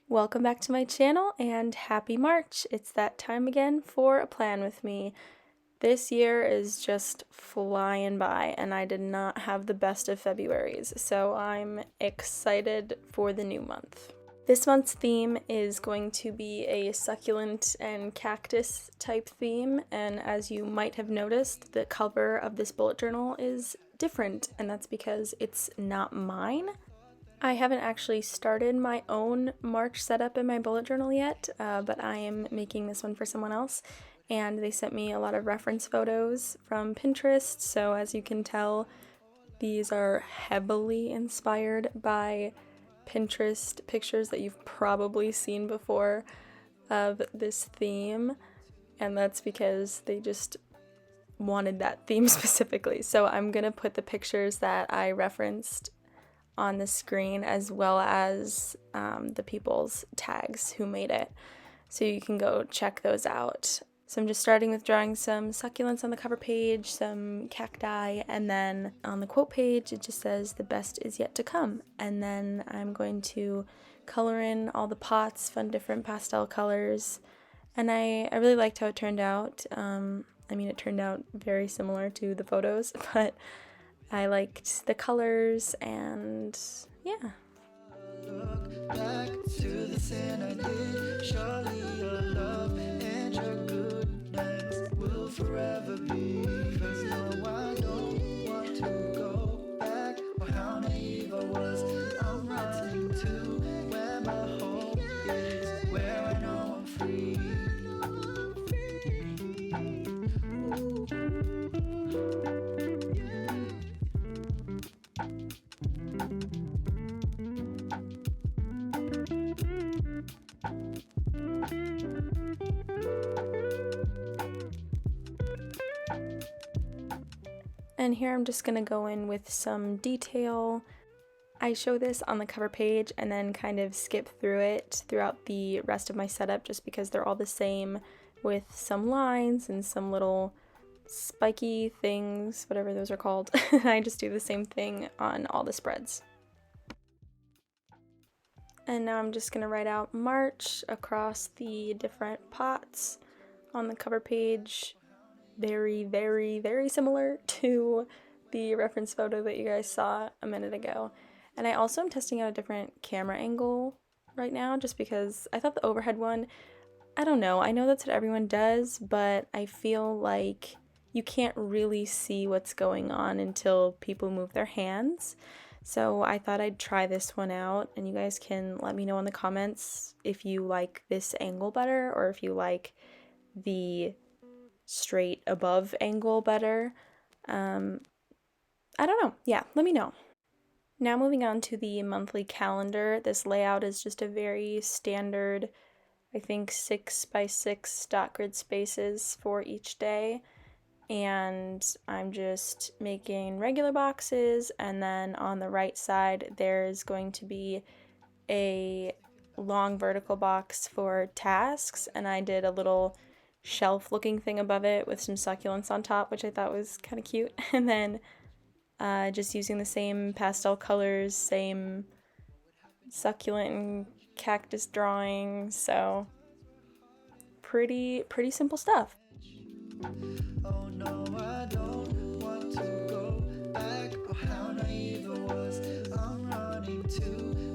Welcome back to my channel and happy March! It's that time again for a plan with me. This year is just flying by and I did not have the best of Februaries, so I'm excited for the new month. This month's theme is going to be a succulent and cactus type theme, and as you might have noticed, the cover of this bullet journal is different, and that's because it's not mine. I haven't actually started my own March setup in my bullet journal yet, but I am making this one for someone else, and they sent me a lot of reference photos from Pinterest, so as you can tell, these are heavily inspired by Pinterest pictures that you've probably seen before of this theme, and that's because they just wanted that theme specifically. So I'm gonna put the pictures that I referenced on the screen as well as the people's tags who made it, so you can go check those out. So I'm just starting with drawing some succulents on the cover page, some cacti, and then on the quote page it just says the best is yet to come, and then I'm going to color in all the pots, fun different pastel colors, and I really liked how it turned out. I mean, it turned out very similar to the photos, but I liked the colors, and yeah. Look back to the sin I did. Surely your love and your goodness will forever be. 'Cause no, I don't want to go back. Or how naive I was. I'm running to where my hope is, where I know I'm free. And here I'm just gonna go in with some detail. I show this on the cover page and then kind of skip through it throughout the rest of my setup just because they're all the same, with some lines and some little spiky things, whatever those are called. I just do the same thing on all the spreads. And now I'm just gonna write out March across the different pots on the cover page. Very, very, very similar to the reference photo that you guys saw a minute ago. And I also am testing out a different camera angle right now just because I thought the overhead one, I don't know, I know that's what everyone does, but I feel like you can't really see what's going on until people move their hands. So I thought I'd try this one out, and you guys can let me know in the comments if you like this angle better or if you like the straight above angle better. I don't know. Yeah, let me know. Now moving on to the monthly calendar. This layout is just a very standard, I think 6x6 dot grid spaces for each day, and I'm just making regular boxes, and then on the right side there's going to be a long vertical box for tasks, and I did a little shelf looking thing above it with some succulents on top, which I thought was kind of cute. And then just using the same pastel colors, same succulent and cactus drawing, so pretty simple stuff. Oh no, I don't want to go back. Oh, how naive I was. I'm running to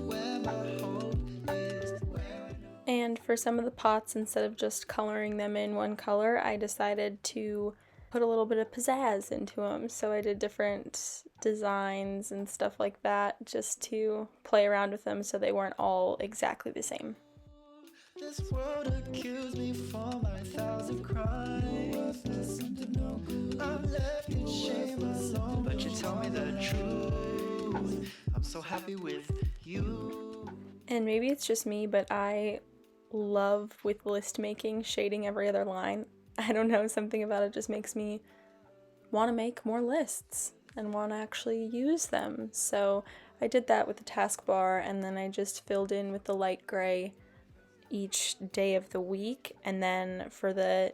where my hope is, where I know. And for some of the pots, instead of just coloring them in one color, I decided to put a little bit of pizzazz into them. So I did different designs and stuff like that just to play around with them so they weren't all exactly the same. This world accused me for my 1,000 crimes. I'm left in shame alone, but you tell me the truth. I'm so happy with you. And maybe it's just me, but I love with list making shading every other line. I don't know, something about it just makes me want to make more lists and want to actually use them. So I did that with the taskbar, and then I just filled in with the light gray each day of the week, and then for the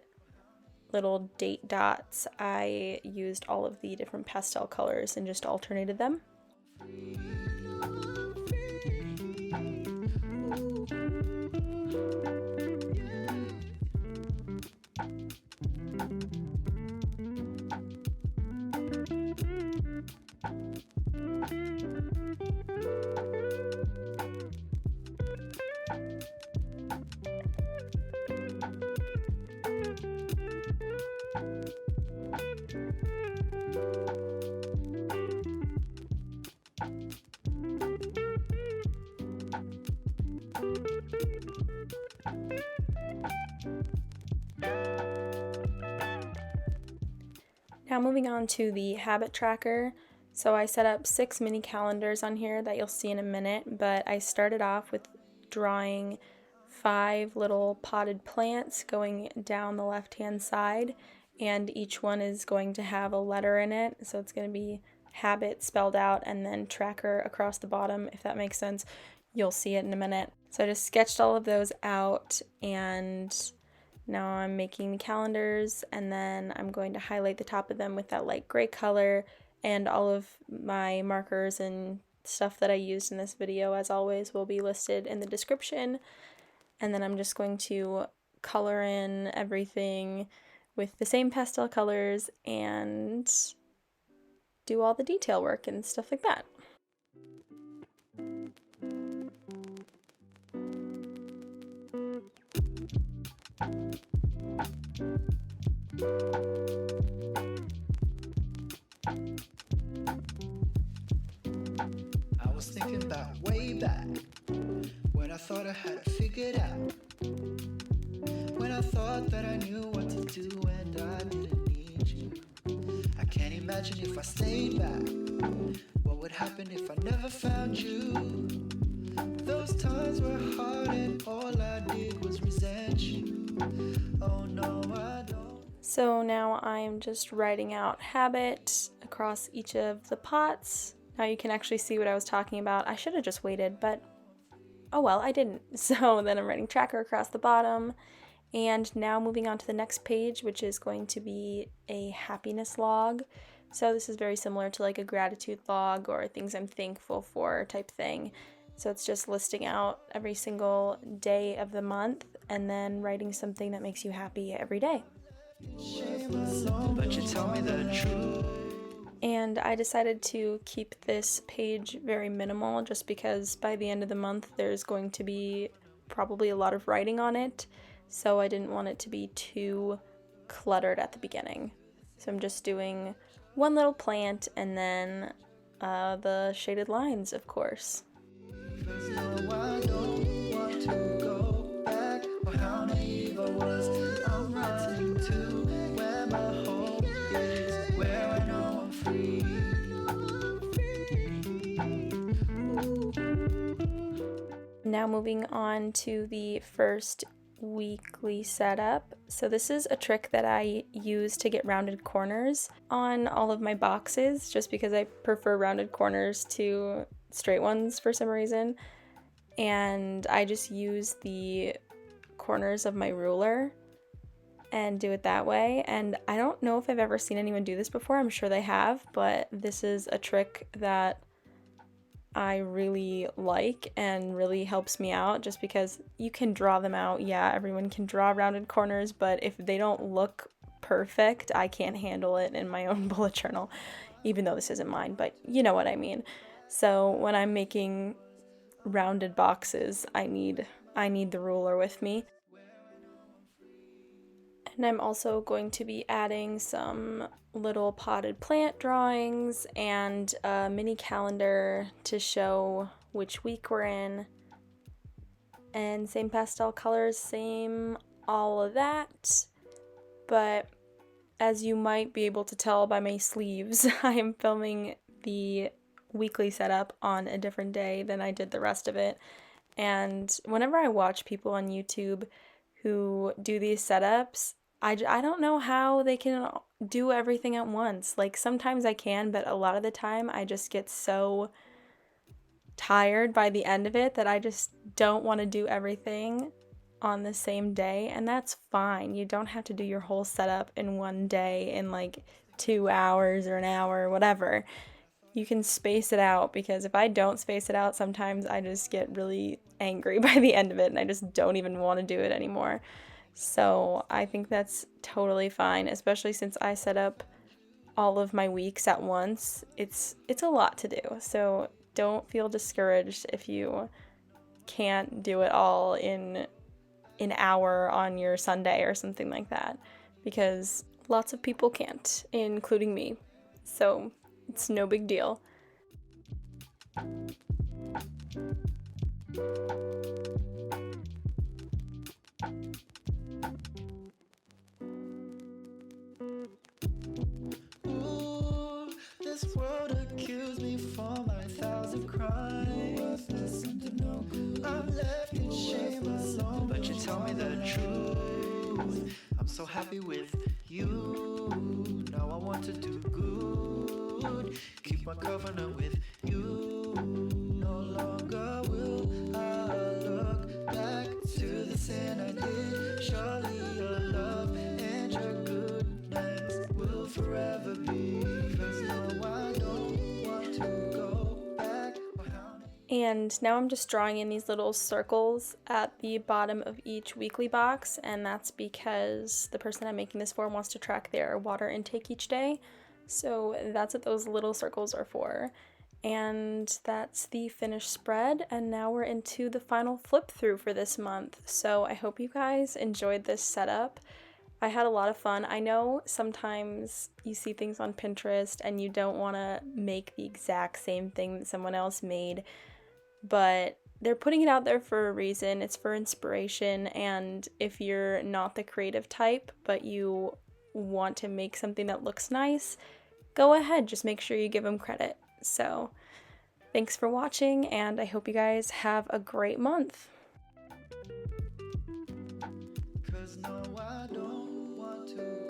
little date dots I used all of the different pastel colors and just alternated them. Now moving on to the habit tracker. So I set up 6 mini calendars on here that you'll see in a minute, but I started off with drawing 5 little potted plants going down the left-hand side, and each one is going to have a letter in it. So it's going to be habit spelled out and then tracker across the bottom, if that makes sense. You'll see it in a minute. So I just sketched all of those out, and now I'm making the calendars, and then I'm going to highlight the top of them with that light gray color, and all of my markers and stuff that I used in this video, as always, will be listed in the description. And then I'm just going to color in everything with the same pastel colors and do all the detail work and stuff like that. I was thinking about way back when I thought I had it figured out. When I thought that I knew what to do and I didn't need you. I can't imagine if I stayed back, what would happen if I never found you. Those times were hard and all I did was resent you. Oh no, I don't. So now I'm just writing out habit across each of the pots. Now you can actually see what I was talking about. I should have just waited, but oh well, I didn't. So then I'm writing tracker across the bottom. And now moving on to the next page, which is going to be a happiness log. So this is very similar to like a gratitude log or things I'm thankful for type thing. So it's just listing out every single day of the month and then writing something that makes you happy every day. But you tell me the truth. And I decided to keep this page very minimal just because by the end of the month there's going to be probably a lot of writing on it. So I didn't want it to be too cluttered at the beginning. So I'm just doing one little plant and then the shaded lines, of course. No, I don't want to go back, or how naive I was. I'm writing to where my hope is, where I know I'm free. Now moving on to the first weekly setup. So this is a trick that I use to get rounded corners on all of my boxes, just because I prefer rounded corners to straight ones for some reason. And I just use the corners of my ruler and do it that way. And I don't know if I've ever seen anyone do this before. I'm sure they have, but this is a trick that I really like and really helps me out, just because you can draw them out. Yeah, everyone can draw rounded corners, but if they don't look perfect, I can't handle it in my own bullet journal, even though this isn't mine, but you know what I mean. So when I'm making rounded boxes, I need the ruler with me. And I'm also going to be adding some little potted plant drawings and a mini calendar to show which week we're in. And same pastel colors, same all of that. But as you might be able to tell by my sleeves, I am filming the weekly setup on a different day than I did the rest of it. And whenever I watch people on YouTube who do these setups, I don't know how they can do everything at once. Like, sometimes I can, but a lot of the time I just get so tired by the end of it that I just don't want to do everything on the same day, and that's fine. You don't have to do your whole setup in one day in like 2 hours or an hour or whatever. You can space it out, because if I don't space it out, sometimes I just get really angry by the end of it and I just don't even want to do it anymore. So I think that's totally fine, especially since I set up all of my weeks at once. It's a lot to do, so don't feel discouraged if you can't do it all in an hour on your Sunday or something like that, because lots of people can't, including me. So it's no big deal. left in shame alone, but you tell me the truth. I'm so happy with you. Now I want to do good. Keep my covenant with you. No longer will I look back to the sin I did. Surely your love and your goodness will forever be. 'Cause no, I don't want to go back. And now I'm just drawing in these little circles at the bottom of each weekly box, and that's because the person I'm making this for wants to track their water intake each day. So that's what those little circles are for. And that's the finished spread, and now we're into the final flip through for this month. So I hope you guys enjoyed this setup. I had a lot of fun. I know sometimes you see things on Pinterest and you don't want to make the exact same thing that someone else made, but they're putting it out there for a reason. It's for inspiration, and if you're not the creative type but you want to make something that looks nice, go ahead, just make sure you give them credit. So thanks for watching, and I hope you guys have a great month. 'Cause no, I don't want to